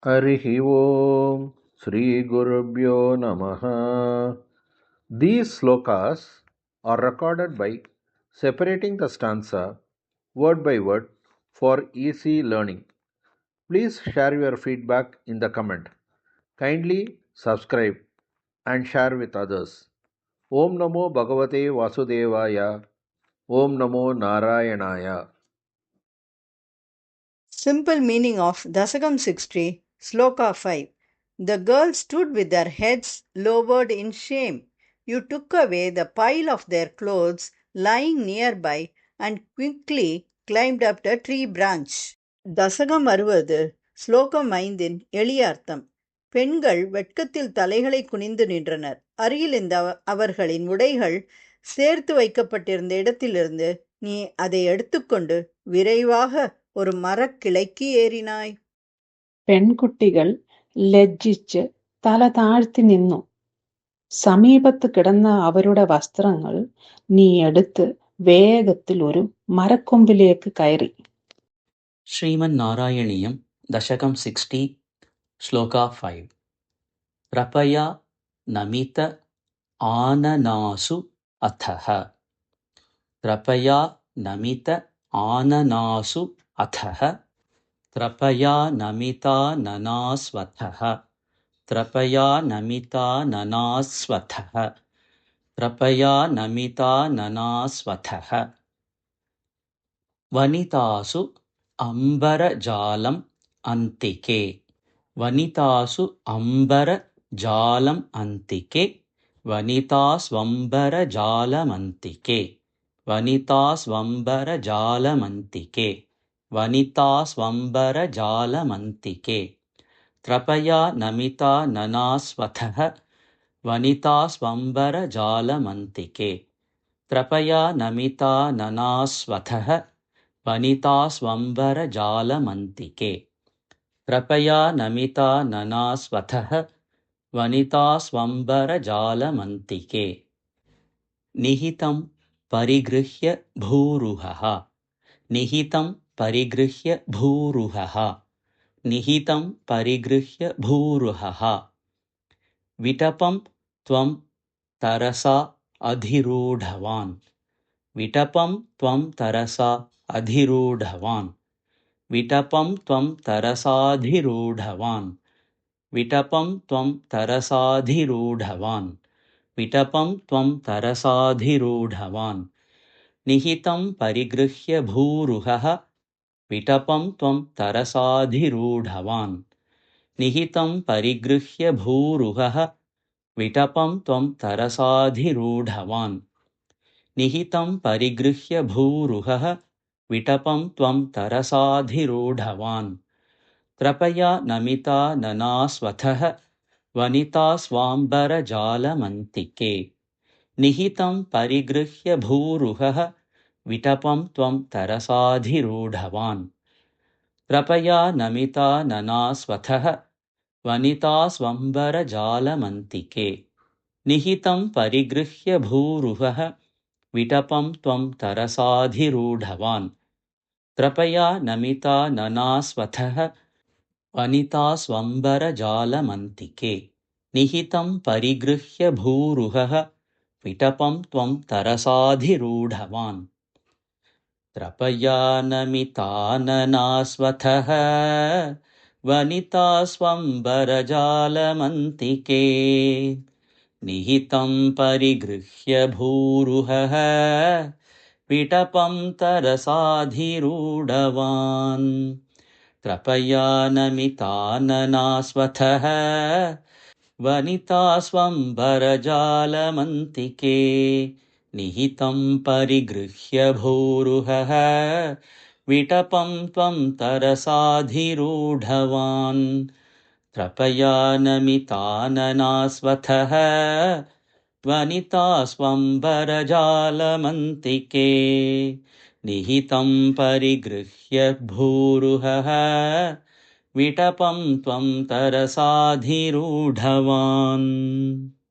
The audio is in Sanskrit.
Harihi Om Sri Gurubhyo Namaha. These slokas are recorded by separating the stanza word by word for easy learning. Please share your feedback in the comment. Kindly subscribe and share with others. Om Namo Bhagavate Vasudevaya. Om Namo Narayanaya. Simple meaning of Dasakam 60, Sloka 5. The girls stood with their heads lowered in shame. You took away the pile of their clothes lying nearby and quickly climbed up the tree branch. தசகம் 60 ஸ்லோகம் 5 எளிய அர்த்தம். பெண்கள் வெட்கத்தில் தலைகளை குனிந்து நின்றனர். அருகில் இருந்த அவர்களின் உடைகள் சேர்த்து வைக்கப்பட்டிருந்த இடத்திலிருந்து நீ அதை எடுத்துக்கொண்டு விரைவாக ഒരു മരക്കിളയ്ക്ക് ഏറിനായ്. പെൺകുട്ടികൾ ലജ്ജിച്ച് തല താഴ്ത്തി നിന്നു. സമീപത്ത് കിടന്ന അവരുടെ വസ്ത്രങ്ങൾ നീ എടുത്ത് വേഗത്തിൽ ഒരു മരക്കൊമ്പിലേക്ക് കയറി. ശ്രീമൻ നാരായണീയം ദശകം 60 ശ്ലോക 5. പ്രപയ നമിത ആനനാസു അഥഃ. പ്രപയാ നമിത ആനനാസു അഥഃ. ത്രപയാ നമിതാ നനാസ്വഥഃ. ത്രപയാ നമിതാ നനാസ്വഥഃ. ത്രപയാ നമിതാ നനാസ്വഥഃ. വനിതാസു അംബരജാലം അന്തികേ. വനിതാസു അംബരജാലം അന്തികേ. വനിതാസ്വംബരജാലമന്തികേ. വനിതാസ്വംബരജാലമന്തികേ. വനിതാസ്വംബരജാലമന്തികേ. ത്രപയാ നമിതാ നനാസ്വഥഃ. വനിതാസ്വംബരജാലമന്തികേ. ത്രപയാ നമിതാ നനാസ്വഥഃ. वनितास्वंबरजालमन्तिके. त्रपया नमिता ननास्वथः. वनितास्वंबरजालमन्तिके. निहितं परिगृह्य भूरुहः. निहितं परिगृह्य भूरुहः. निहितं परिगृह्य भूरुहः. विटपं त्वं तरसा अधिरूढवान्. विटपं त्वं तरसा अधिरूढवान्. विटपं त्वं तरसाधिरूढवान्. विटपं त्वं तरसाधिरूढवान्. विटपं त्वं तरसाधिरूढवान्. निहितं परिगृह्य भूरुहः. विटपं त्वं तरसाधिरूढवान्. निहितं परिगृह्य भूरुहः. विटपं त्वं तरसाधिरूढवान्. निहितं परिगृह्य भूरुहः. विटपं त्वं तरसाधिरूढवान्. त्रपया नमिता ननास्वथः. वनितास्वाम्बरजालमन्तिके. निहितं परिगृह्य भूरुहः. विटपं त्वं तरसाधिरूढवान्. त्रपया नमिता ननास्वथः. वनितास्वम्बरजालमन्तिके. निहितं परिगृह्य भूरुहः. विटपं त्वं तरसाधिरूढवान्. त्रपया नमिता ननास्वथः. वनितास्वम्बरजालमन्तिके. निहितं परिगृह्य भूरुहः. विटपं त्वं तरसाधिरूढवान्. त्रपया नमिता ननास्वथः. वनितास्वम्बरजालमन्तिके. निहितं परिगृह्य भूरुहः. विटपं तरसाधिरूढवान्. त्रपया नमिता ननास्वथः. वनितास्वम्बरजालमन्तिके. निहितं परिगृह्य भूरुहः. विटपं त्वं तरसाधिरूढवान्. त्रपया नमिता ननास्वथः. वनितास्वम्बरजालमन्तिके. निहितं परिगृह्य भूरुहः. विटपं त्वं तरसाधिरूढवान्.